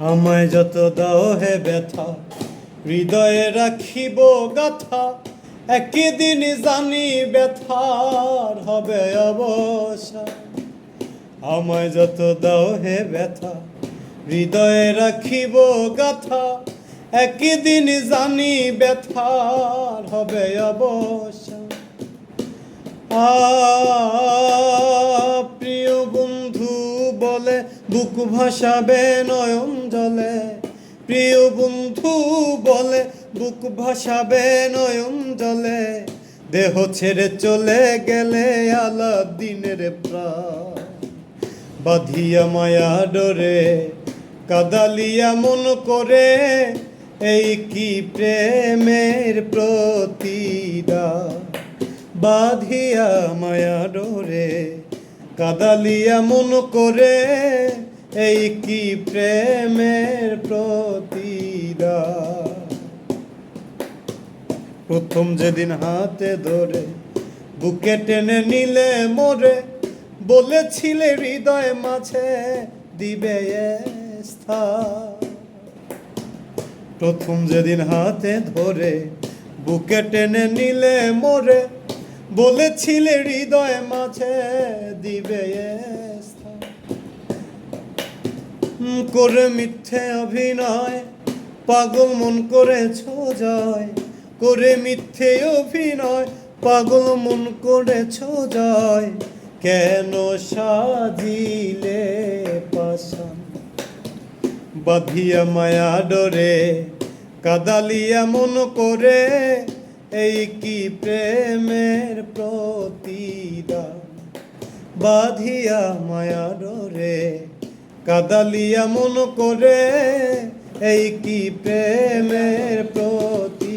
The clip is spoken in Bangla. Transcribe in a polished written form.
আমায় যত দাও হে ব্যথা, হৃদয়ে রাখিব গাথা। একদিন জানি ব্যথার হবে অবসান। আমায় যত দাও হে ব্যথা, হৃদয়ে রাখিব গাথা। একদিন জানি ব্যথার হবে অবসান। প্রিয় বন্ধু বলে বুক ভাসাবে নয়ন জলে। প্রিয় বন্ধু বলে বুক ভাসাবে নয়ন জলে। দেহ ছেড়ে চলে গেলে আলাদিনের প্রাণ। বাঁধিয়া মায়া ডোরে কাদালিয়া মন করে, এই কি প্রেমের প্রতিদান। বাঁধিয়া মায়া ডোরে কাদালিয়া মন করে, এই কি প্রেমের প্রতিদান। প্রথম যেদিন হাতে ধরে বুকে টেনে নিলে মোরে, বলেছিলে হৃদয় মাঝে দিবে স্থান। প্রথম যেদিন হাতে ধরে বুকে টেনে নিলে মোরে, বলেছিলে হৃদয় মাঝে দিবে স্থান। করে মিথ্যে অভিনয় পাগল মন করেছ জয়। করে মিথ্যে অভিনয় পাগল মন করেছ জয়। কেন সাজিলে পাষাণ। বাঁধিয়া মায়া ডোরে কাদালিয়া মন করে, এই কি প্রেমের প্রতিদান। বাঁধিয়া মায়া ডোরে কাদালিয়া মন করে, এই কি প্রেমের প্রতিদান।